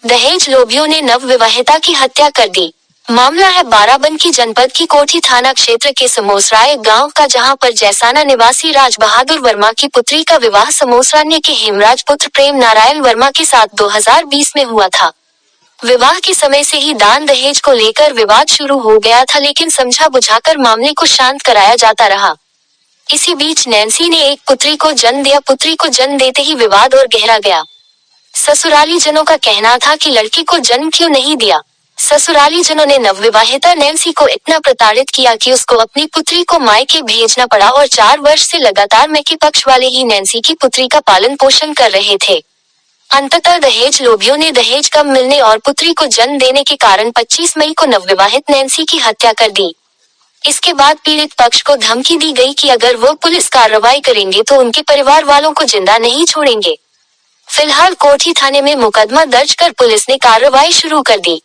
दहेज लोभियों ने नवविवाहिता की हत्या कर दी। मामला है बाराबंकी जनपद की कोठी थाना क्षेत्र के समोसराय गांव का, जहां पर जैसाना निवासी राज बहादुर वर्मा की पुत्री का विवाह समोसरान्य के हेमराज पुत्र प्रेम नारायण वर्मा के साथ 2020 में हुआ था। विवाह के समय से ही दान दहेज को लेकर विवाद शुरू हो गया था, लेकिन समझा बुझाकर मामले को शांत कराया जाता रहा। इसी बीच नैन्सी ने एक पुत्री को जन्म दिया। पुत्री को जन्म देते ही विवाद और गहरा गया। ससुराली जनों का कहना था कि लड़की को जन्म क्यों नहीं दिया। ससुराली जनों ने नवविवाहिता नैन्सी को इतना प्रताड़ित किया कि उसको अपनी पुत्री को मायके भेजना पड़ा और 4 वर्ष से लगातार मैके पक्ष वाले ही नैन्सी की पुत्री का पालन पोषण कर रहे थे। अंततः दहेज लोभियों ने दहेज कम मिलने और पुत्री को जन्म देने के कारण 25 मई को नवविवाहित नैन्सी की हत्या कर दी। इसके बाद पीड़ित पक्ष को धमकी दी गई कि अगर वो पुलिस कार्रवाई करेंगे तो उनके परिवार वालों को जिंदा नहीं छोड़ेंगे। फिलहाल कोठी थाने में मुकदमा दर्ज कर पुलिस ने कार्रवाई शुरू कर दी।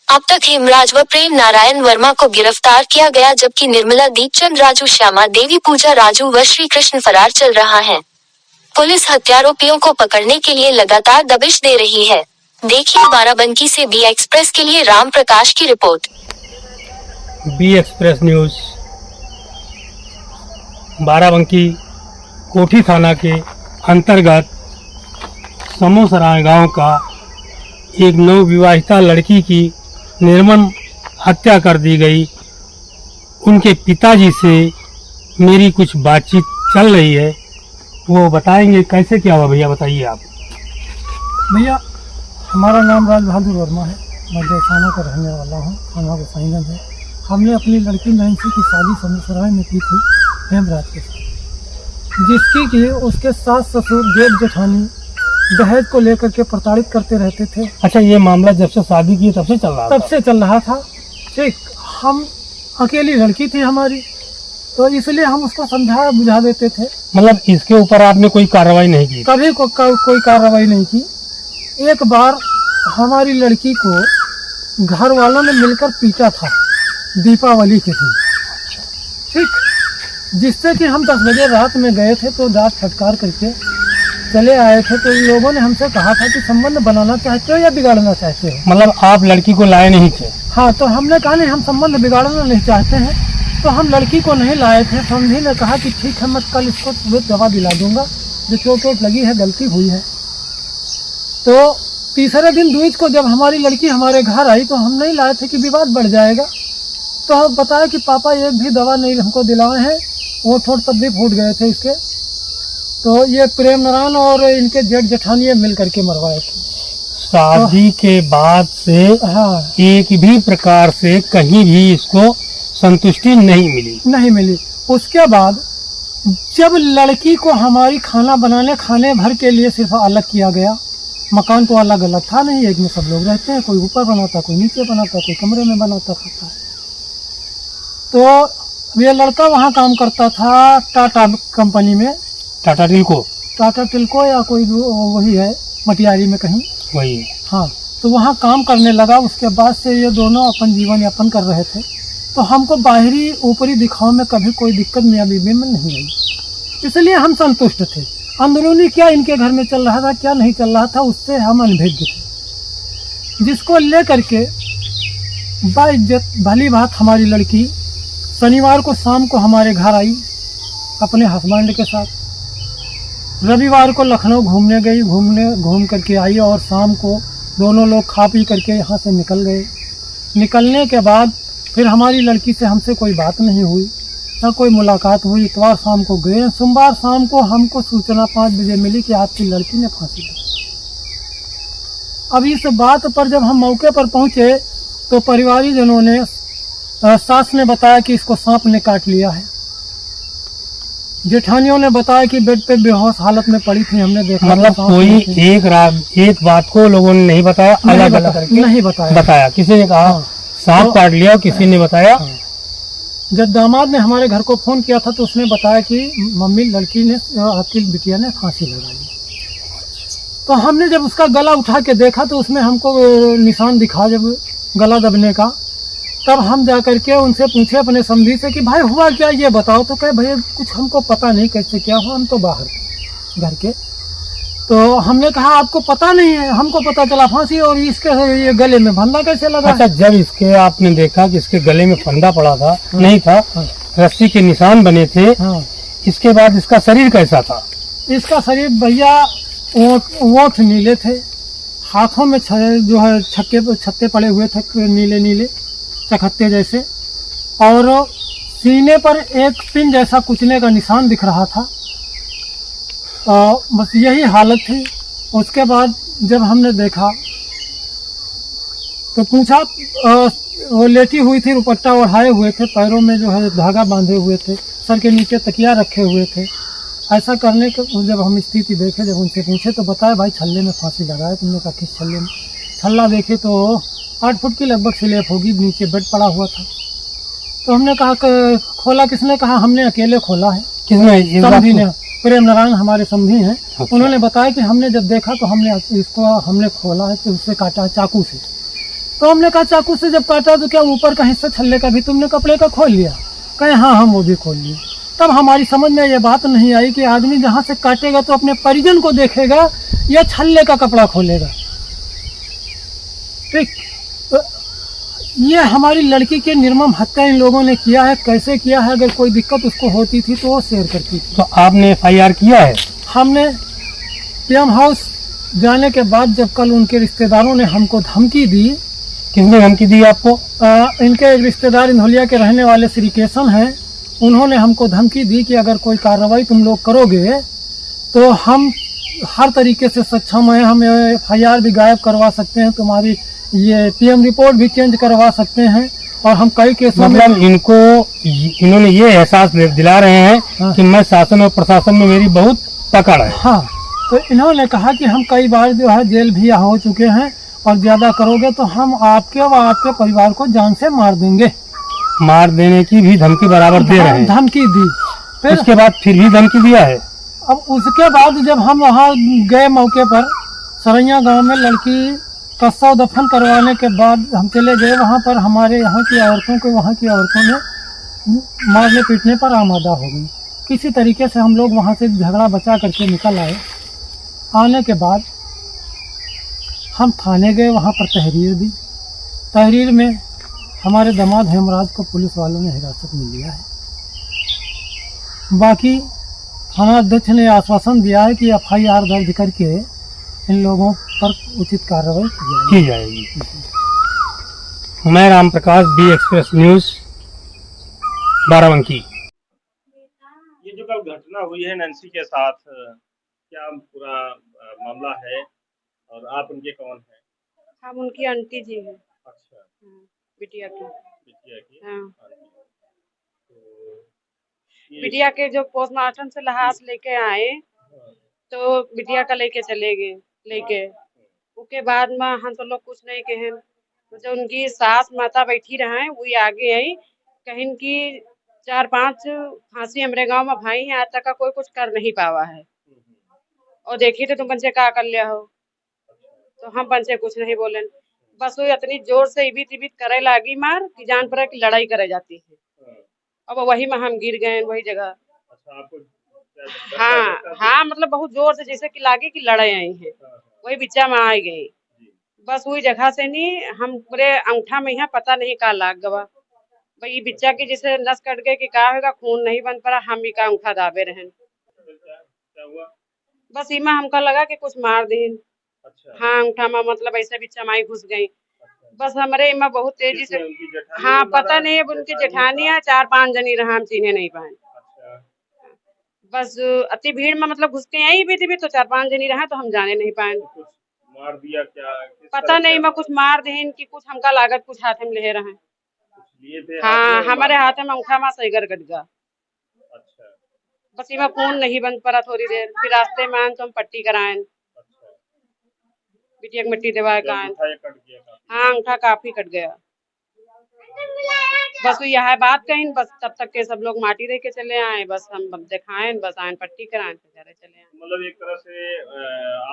अब तक हेमराज व प्रेम नारायण वर्मा को गिरफ्तार किया गया, जबकि निर्मला दीपचंद राजू, श्यामा देवी पूजा राजू व श्री कृष्ण फरार चल रहा है। पुलिस हत्यारोपियों को पकड़ने के लिए लगातार दबिश दे रही है। देखिए बाराबंकी से बी एक्सप्रेस के लिए राम प्रकाश की report. Be express news Barabanki कोठी थाना के अंतर्गत समोसराय गांव का एक नवविवाहिता लड़की की निर्मम हत्या कर दी गई। उनके पिताजी से मेरी कुछ बातचीत चल रही है, वो बताएंगे कैसे क्या हुआ। भैया बताइए आप। भैया हमारा नाम राज बहादुर वर्मा है, मैं जैसाना का रहने वाला हूँ, थाना गोसाईगंज है। हमने अपनी लड़की नैन्सी की शादी समोसराय में की थी हेमराज के साथ, जिसकी कि उसके सास ससुर जेठ जेठानी दहेज को लेकर के प्रताड़ित करते रहते थे। अच्छा, ये मामला जब से शादी की तब से चल रहा था? तब से चल रहा था। ठीक, हम अकेली लड़की थी हमारी, तो इसलिए हम उसको समझा बुझा देते थे। मतलब इसके ऊपर आपने कोई कार्रवाई नहीं की? कभी कोई कार्रवाई नहीं की। एक बार हमारी लड़की को घर वालों ने मिलकर पीटा था दीपावली के दिन, ठीक, जिससे कि हम 10 बजे रात में गए थे तो डांट फटकार करके चले आए थे। तो इन लोगों ने हमसे कहा था कि संबंध बनाना चाहते हो या बिगाड़ना चाहते हो। मतलब आप लड़की को लाए नहीं थे? हाँ, तो हमने कहा नहीं, हम संबंध बिगाड़ना नहीं चाहते हैं, तो हम लड़की को नहीं लाए थे। समझी ने कहा कि ठीक है, मैं कल इसको तुरंत दवा दिला दूंगा, जो चोट वोट लगी है गलती हुई है। तो तीसरे दिन दूज को जब हमारी लड़की हमारे घर आई तो हम नहीं लाए थे कि विवाद बढ़ जाएगा। तो हम बताया कि पापा एक भी दवा नहीं हमको दिलाए हैं, वो ठोट तब भी फूट गए थे इसके। तो ये प्रेम नारायण और इनके जेठ जेठानी मिल करके मरवाए थे। शादी के बाद से हाँ, एक भी प्रकार से कहीं भी इसको संतुष्टि नहीं मिली। उसके बाद जब लड़की को हमारी खाने भर के लिए सिर्फ अलग किया गया, मकान तो अलग अलग था नहीं, एक में सब लोग रहते हैं, कोई ऊपर बनाता, कोई नीचे बनाता, कोई कमरे में बनाता खाता है। तो ये लड़का वहाँ काम करता था टाटा कंपनी में, टाटा टिल्को या कोई वही है मटियारी में कहीं, वही है। हाँ, तो वहाँ काम करने लगा। उसके बाद से ये दोनों अपन जीवन यापन कर रहे थे। तो हमको बाहरी ऊपरी दिखाव में कभी कोई दिक्कत मियाँ बीवी में नहीं आई, इसलिए हम संतुष्ट थे। अंदरूनी क्या इनके घर में चल रहा था, क्या नहीं चल रहा था, उससे हम अनभिज्ञ थे। जिसको ले करके बाइज्जत भली बात हमारी लड़की शनिवार को शाम को हमारे घर आई अपने हस्बैंड के साथ। रविवार को लखनऊ घूमने गई, घूम करके आई और शाम को दोनों लोग खा पी करके यहाँ से निकल गए। निकलने के बाद फिर हमारी लड़की से हमसे कोई बात नहीं हुई, ना कोई मुलाकात हुई। इतवार शाम को गए, सोमवार शाम को हमको सूचना 5 बजे मिली कि आपकी लड़की ने फांसी ली। अब इस बात पर जब हम मौके पर पहुँचे तो परिवारीजनों ने, सास ने बताया कि इसको सांप ने काट लिया है। जेठानियों ने बताया कि बेड पे बेहोश हालत में पड़ी थी, हमने देखा। मतलब कोई एक बात को लोगों ने नहीं बताया, अलग अलग करके नहीं बताया। किसी ने कहा सांप काट लिया, किसी ने बताया। जब दामाद ने हमारे घर को फोन किया था तो उसने बताया कि मम्मी लड़की ने, आपकी बिटिया ने फांसी लगा ली। तो हमने जब उसका गला उठा के देखा तो उसमें हमको निशान दिखा जब गला दबने का, तब हम जा करके उनसे पूछे अपने समधी से कि भाई हुआ क्या, ये बताओ। तो कहे भैया कुछ हमको पता नहीं कैसे क्या हुआ, हम तो बाहर थे घर के। तो हमने कहा आपको पता नहीं है, हमको पता चला फांसी, और इसके ये गले में फंदा कैसे लगा। अच्छा, जब इसके आपने देखा कि इसके गले में फंदा पड़ा था, नहीं था, हाँ। रस्सी के निशान बने थे, हाँ। इसके बाद इसका शरीर कैसा था? इसका शरीर भैया ओठ नीले थे, हाथों में जो है छत्ते पड़े हुए थे नीले नीले चखत्ते जैसे, और सीने पर एक पिन जैसा कुचले का निशान दिख रहा था। बस यही हालत थी। उसके बाद जब हमने देखा तो पूछा, वो लेटी हुई थी, दुपट्टा ओढ़ाए हुए थे, पैरों में जो है धागा बांधे हुए थे, सर के नीचे तकिया रखे हुए थे। ऐसा करने के जब हम स्थिति देखे, जब उनसे पूछे तो बताया भाई छल्ले में फांसी लगाया। तुमने कहा किस छल्ले में? छल्ला देखे तो 8 फुट की लगभग स्लेब होगी, नीचे बेड पड़ा हुआ था। तो हमने कहा कि खोला किसने? कहा हमने अकेले खोला है। किसने? समधी ने, प्रेम नारायण हमारे समधी हैं। अच्छा। उन्होंने बताया कि हमने जब देखा तो हमने खोला है, तो उससे काटा चाकू से। तो हमने कहा चाकू से जब काटा तो क्या ऊपर का हिस्सा छल्ले का भी तुमने कपड़े का खोल लिया? कहे हाँ हम वो भी खोल लिए। तब हमारी समझ में ये बात नहीं आई कि आदमी जहाँ से काटेगा तो अपने परिजन को देखेगा या छल्ले का कपड़ा खोलेगा। ठीक, तो ये हमारी लड़की के निर्मम हत्या इन लोगों ने किया है। कैसे किया है? अगर कोई दिक्कत उसको होती थी तो वो शेयर करती थी। तो आपने FIR किया है? हमने पीएम हाउस जाने के बाद जब कल उनके रिश्तेदारों ने हमको धमकी दी। किसने धमकी दी आपको? इनके एक रिश्तेदार इंधौलिया के रहने वाले श्री केशन हैं, उन्होंने हमको धमकी दी कि अगर कोई कार्रवाई तुम लोग करोगे तो हम हर तरीके से सक्षम हैं, हम FIR भी गायब करवा सकते हैं, तुम्हारी ये PM रिपोर्ट भी चेंज करवा सकते हैं, और हम कई केसों में इन्होंने ये एहसास दिला रहे हैं। हाँ। कि मैं शासन और प्रशासन में मेरी बहुत पकड़ है। हाँ, तो इन्होंने कहा कि हम कई बार जो है जेल भी हो चुके हैं, और ज्यादा करोगे तो हम आपके व आपके परिवार को जान से मार देंगे। मार देने की भी धमकी बराबर दे रहे हैं। धमकी दी। फिर उसके बाद फिर भी धमकी दिया है। अब उसके बाद जब हम वहाँ गए मौके पर, सरैया गांव में लड़की का शव दफन करवाने के बाद हम चले गए वहाँ पर। हमारे यहाँ की औरतों को वहाँ की औरतों ने मारने पीटने पर आमादा हो गई। किसी तरीके से हम लोग वहाँ से झगड़ा बचा करके निकल आए। आने के बाद हम थाने गए, वहाँ पर तहरीर दी। तहरीर में हमारे दामाद हेमराज को पुलिस वालों ने हिरासत में लिया है। बाकी थाना अध्यक्ष ने आश्वासन दिया है कि FIR दर्ज करके इन लोगों पर उचित कार्रवाई की जाएगी। मैं Ram Prakash, be express news, Barabanki. ये जो कल घटना हुई है नैन्सी के साथ, क्या पूरा मामला है और आप उनके कौन हैं? हम उनकी आंटी जी हैं। अच्छा, बिटिया की। हाँ। तो बिटिया के जो पोस्टमार्टम से लाश लेके आए तो बिटिया का लेके चले गए। लेके उसके बाद में हम तो लोग कुछ नहीं कहे। तो जो उनकी सास माता बैठी रहे वही आगे आई, कहीं की 4-5 फांसी हमारे गांव में भाई हैं, आज तक का कोई कुछ कर नहीं पावा है। और देखी तो तुम बच्चे का कर लिया हो, तो हम बच्चे कुछ नहीं बोले। बस वो इतनी जोर से इबित इबित करे लागी मार कि जान पड़ा कि लड़ाई करे जाती है। अब वही में हम गिर गए वही जगह। अच्छा, आपको हाँ, मतलब बहुत जोर से जैसे कि लागे कि लड़ाई आई है, वही बिचा में आ गई। बस वही जगह से नहीं, हम पूरे अंगूठा में यहाँ पता नहीं का लाग गवा भाई बिच्चा की जैसे नस कट गए कि का होगा, खून नहीं बन पड़ा, हम ही का अंगूठा दाबे रहे। क्या हुआ? बस इमा हमका लगा कि कुछ मार दीन। अच्छा। हाँ, अंगूठा में मतलब ऐसे बिच्चा माई घुस गई। बस हमारे इमा बहुत तेजी से, हाँ पता नहीं, अब उनकी जेठानियाँ 4-5 जनी रहा, हम चिन्हे नहीं पाए। बस अति भीड़ में मतलब घुस के आई भी तो 4-5 जनी रहा तो हम जाने नहीं पाए। कुछ मार दिया क्या? पता नहीं, मैं कुछ मार देन कि कुछ हमका लागत कुछ हाथ में ले रहे। हाँ, हमारे हाथ में अंगूठा में सैगर कट गया। अच्छा। बस इमा खून नहीं बंद पड़ा थोड़ी देर, फिर रास्ते में आए तो हम पट्टी कराएं। अच्छा। बिटिया मिट्टी दवा का। हाँ, अंगूठा काफी कट गया। बस यह बात कहीं, बस तब तक के सब लोग माटी रह के चले आए। बस हम दिखाएं, बस आए पट्टी कराएं तो घरे चले आए। मतलब एक तरह से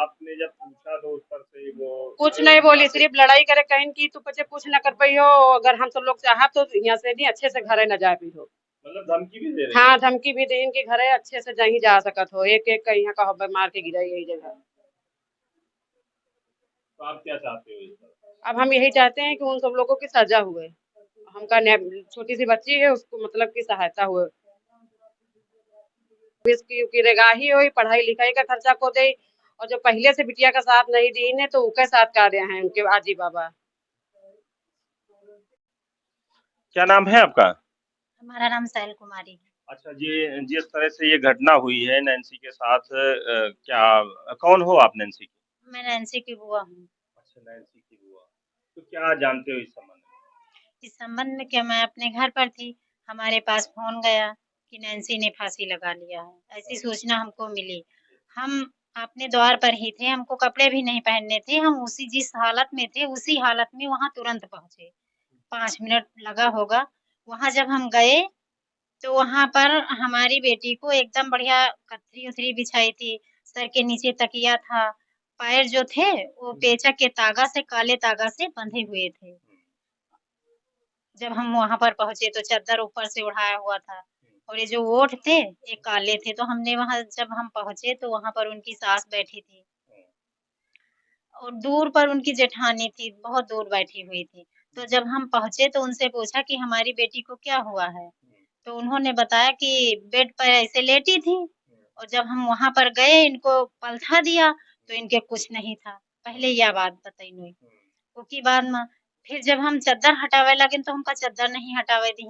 आपने जब पूछा तो उस पर से वो कुछ नहीं बोली, सिर्फ लड़ाई करे कहीं की तू बच्चे कुछ न कर पाई हो, अगर हम सब लोग चाह तो यहाँ से नहीं अच्छे से घरे न जा पाई हो। मतलब धमकी भी दे रहे? हाँ, धमकी भी दे कि घरे अच्छे से नहीं जा सकत हो, एक एक का यहाँ का मार के गिरा यही जगह। तो आप क्या चाहते हो इस पर? अब हम यही चाहते हैं कि उन सब लोगों की सजा हुए, हमका छोटी सी बच्ची है उसको मतलब की सहायता हुए, इसकी रेगाही हुई, पढ़ाई लिखाई का खर्चा को दे, और जो पहले से बिटिया का साथ नहीं दी ने तो उनके साथ का रहे हैं उनके आजी बाबा। क्या नाम है आपका? हमारा नाम साहिल कुमारी है। अच्छा जी, जिस तरह से ये घटना हुई है नैन्सी के साथ, क्या कौन हो आप नैन्सी की? मैं नैन्सी की बुआ हूँ। अच्छा, नैन्सी की बुआ। तो क्या जानते हो इस संबंध में? इस संबंध में क्या, मैं अपने घर पर थी, हमारे पास फोन गया कि नैन्सी ने फांसी लगा लिया है। ऐसी सूचना हमको मिली। हम अपने द्वार पर ही थे, हमको कपड़े भी नहीं पहनने थे, हम उसी जिस हालत में थे उसी हालत में वहाँ तुरंत पहुंचे। 5 मिनट लगा होगा। वहाँ जब हम गए तो वहाँ पर हमारी बेटी को एकदम बढ़िया कथरी उथरी बिछाई थी, सर के नीचे तकिया था, पैर जो थे वो पेचक के तागा से, काले तागा से बंधे हुए थे। जब हम वहाँ पर पहुंचे तो चादर ऊपर से उड़ाया हुआ था, और ये जो ओठ थे ये काले थे। तो हमने वहाँ जब हम पहुंचे तो वहाँ पर उनकी सास बैठी थी, और दूर पर उनकी जेठानी थी, बहुत दूर बैठी हुई थी। तो जब हम पहुंचे तो उनसे पूछा कि हमारी बेटी को क्या हुआ है, तो उन्होंने बताया कि बेड पर ऐसे लेटी थी, और जब हम वहां पर गए इनको पलथा दिया तो इनके कुछ नहीं था। पहले यह बात बताई नुई। उसके बाद में फिर जब हम चद्दर हटावे लगे तो हमका चद्दर नहीं हटावे दी,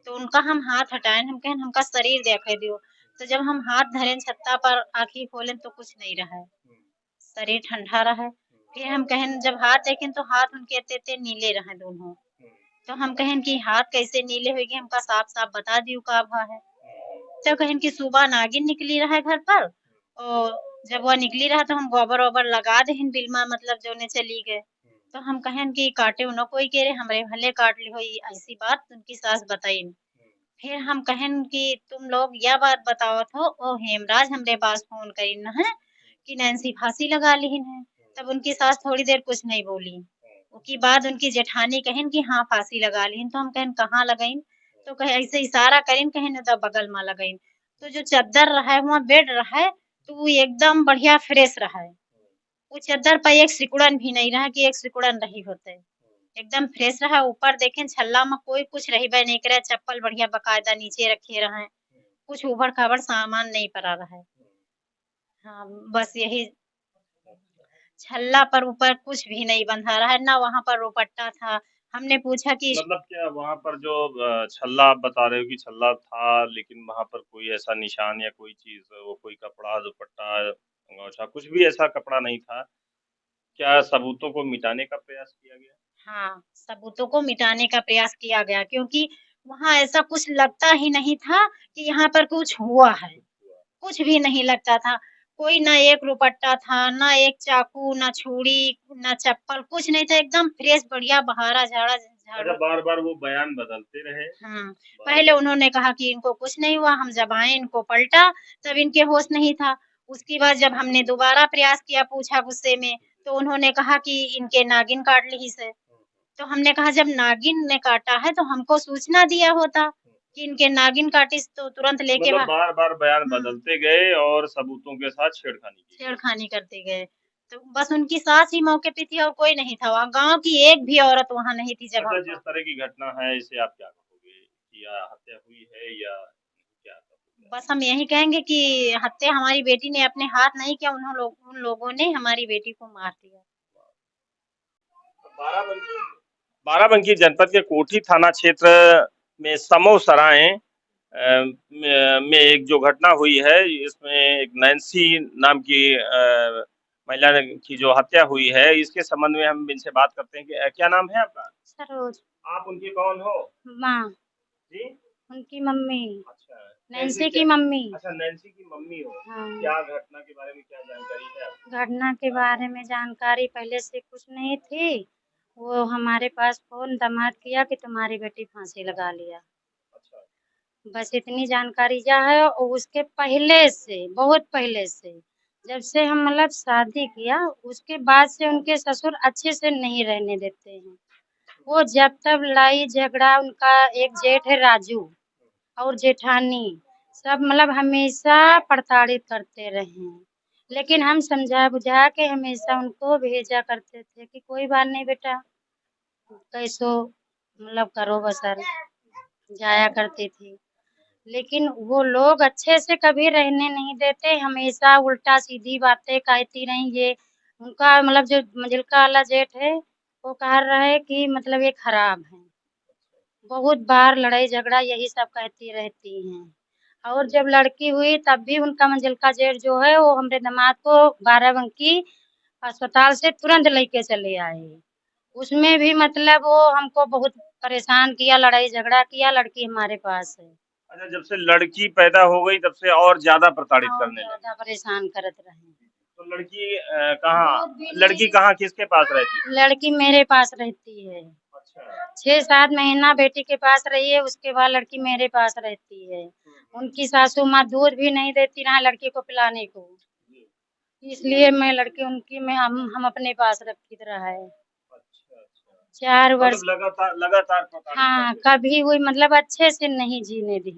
तो उनका हम हाथ हटाए, हम कहें हमका शरीर देखे दियो। तो जब हम हाथ धरे छत्ता पर आँखी खोले तो कुछ नहीं रहा है, शरीर ठंडा रहा है। फिर हम कहें जब हाथ देखें तो हाथ उनके इतने नीले रहे दोनों। तो हम कहें कि हाथ कैसे नीले होगी, हमका साफ साफ बता दियो का हुआ है। तो कहें कि सुबह नागिन निकली रहा है घर पर, और जब वह निकली रहा तो हम गोबर वोबर लगा दे बिलमा, मतलब जो ने चली गए। तो हम कहें कि काटे न कोई के रे, हमरे भले काट ली हो, ऐसी बात उनकी सास बताई। फिर हम कहें कि तुम लोग यह बात बताओ हो, ओ हेमराज हमरे पास फोन करी न है कि नैन्सी फांसी लगा ली है। तब उनकी सास थोड़ी देर कुछ नहीं बोली। उसके बाद उनकी जेठानी कहें कि हाँ फांसी लगा ली। तो हम कहें कहाँ लगाई, तो कहे ऐसे इशारा करें, कहें तो बगल में लगाई। तो जो चद्दर रहा है वहाँ बेड रहा है तो वो एकदम बढ़िया फ्रेश रहा है। वो चद्दर पर एक सिकुड़न भी नहीं रहा कि एक सिकुड़न रही होते, एकदम फ्रेश रहा। ऊपर देखें छल्ला में कोई कुछ रही नहीं करे, चप्पल बढ़िया बकायदा नीचे रखे रहे, कुछ उबड़ खाबड़ सामान नहीं पड़ा रहा है। हाँ, बस यही, छल्ला पर ऊपर कुछ भी नहीं बंधा रहा है, ना वहाँ पर रोपट्टा था। हमने पूछा कि मतलब क्या वहाँ पर जो छल्ला आप बता रहे हो कि छल्ला था, लेकिन वहाँ पर कोई ऐसा निशान या कोई चीज, वो कोई कपड़ा, दुपट्टा, अंगोछा, कुछ भी ऐसा कपड़ा नहीं था? क्या सबूतों को मिटाने का प्रयास किया गया? हाँ, सबूतों को मिटाने का प्रयास किया गया, क्योंकि वहाँ ऐसा कुछ लगता ही नहीं था कि यहाँ पर कुछ हुआ है, कुछ भी नहीं लगता था। कोई ना एक रुपट्टा था, ना एक चाकू, ना छुरी, ना चप्पल, कुछ नहीं था, एकदम फ्रेश बढ़िया बहारा झाड़ा अच्छा, झाड़ू। बार बार वो बयान बदलते रहे? हाँ, बार पहले बार। उन्होंने कहा कि इनको कुछ नहीं हुआ, हम जब आए इनको पलटा तब इनके होश नहीं था। उसके बाद जब हमने दोबारा प्रयास किया, पूछा गुस्से में, तो उन्होंने कहा कि इनके नागिन काट ली से। तो हमने कहा जब नागिन ने काटा है तो हमको सूचना दिया होता कि इनके नागिन काटिस, तो तुरंत लेके मतलब बार बार बयान हम्म, बदलते गए और सबूतों के साथ छेड़खानी की गई। छेड़खानी करते गए। तो बस उनकी सास ही मौके पे थी और कोई नहीं था वहाँ, गांव की एक भी औरत वहाँ नहीं थी जब अच्छा, हम जिस तरह की घटना है इसे आप क्या कहोगे, कि या हत्या हुई है या क्या कहोगे? बस हम यही कहेंगे कि हत्या हमारी बेटी ने अपने हाथ नहीं किया, उन लोगों ने हमारी बेटी को मार दिया। बाराबंकी बाराबंकी जनपद के कोठी थाना क्षेत्र में समो सराय में एक जो घटना हुई है, इसमें एक नैन्सी नाम की महिला की जो हत्या हुई है, इसके संबंध में हम इनसे बात करते हैं कि क्या नाम है आपका? सरोज। आप उनके कौन हो? माँ। जी। उनकी मम्मी। अच्छा, नैन्सी की मम्मी। अच्छा, नैन्सी की मम्मी हो। हाँ। क्या घटना के बारे में क्या जानकारी है आपको? घटना के बारे में जानकारी पहले से कुछ नहीं थी। वो हमारे पास फोन दामाद किया कि तुम्हारी बेटी फांसी लगा लिया, अच्छा। बस इतनी जानकारी जा है। और उसके पहले से, बहुत पहले से, जब से हम मतलब शादी किया उसके बाद से उनके ससुर अच्छे से नहीं रहने देते हैं। वो जब तब लड़ाई झगड़ा, उनका एक जेठ है राजू और जेठानी, सब मतलब हमेशा प्रताड़ित करते रहे हैं। लेकिन हम समझा बुझा के हमेशा उनको भेजा करते थे कि कोई बात नहीं बेटा, कैसो मतलब करो बसर, जाया करती थी। लेकिन वो लोग अच्छे से कभी रहने नहीं देते, हमेशा उल्टा सीधी बातें कहती रही। ये उनका मतलब जो मंजिलका वाला जेठ है, वो कह रहा है कि मतलब ये खराब है। बहुत बार लड़ाई झगड़ा यही सब कहती रहती हैं। और जब लड़की हुई तब भी उनका मंजिलका जेठ जो है वो हमरे दामाद को बाराबंकी अस्पताल से तुरंत लेके चले आए। उसमें भी मतलब वो हमको बहुत परेशान किया, लड़ाई झगड़ा किया, लड़की हमारे पास है। अच्छा, जब से लड़की पैदा हो गई तब से और ज्यादा प्रताड़ित और करने लगे। ज्यादा परेशान करत रहे। तो लड़की कहाँ किसके पास रहती? लड़की मेरे पास रहती है। अच्छा। 6-7 महीना बेटी के पास रही है, उसके बाद लड़की मेरे पास रहती है। उनकी सासू माँ दूध भी नहीं देती रहा लड़की को पिलाने को, इसलिए मैं लड़की उनकी में हम अपने पास रखी रहा है। अच्छा, अच्छा। 4 वर्ष। मतलब लगातार लगातार प्रताड़ित हाँ, करते कभी हुई मतलब अच्छे से नहीं जीने दी।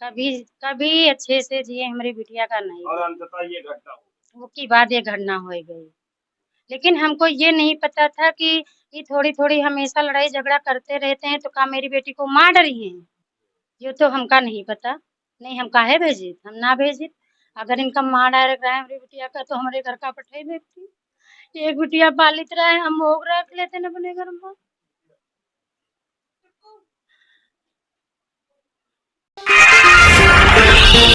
कभी कभी अच्छे से जिए हमारी बिटिया का नहीं। और अंततः ये घटना हुई। वो की बाद ये घटना हो गई। लेकिन हमको ये नहीं पता था कि ये थोड़ी-थोड़ी हमेशा लड़ाई झगड़ा करते रहते हैं, तो का मेरी बेटी को मार डरी हैं? ये तो हमका नहीं पता। नहीं हम काहे भेजित? हम ना भेजित। अगर इनका मार डायरेक्ट रहा है हमारी बिटिया का तो हमारे घर का पठाई देती। एक बिटिया पालित रहा है, हम मोग रख लेते न अपने घर में।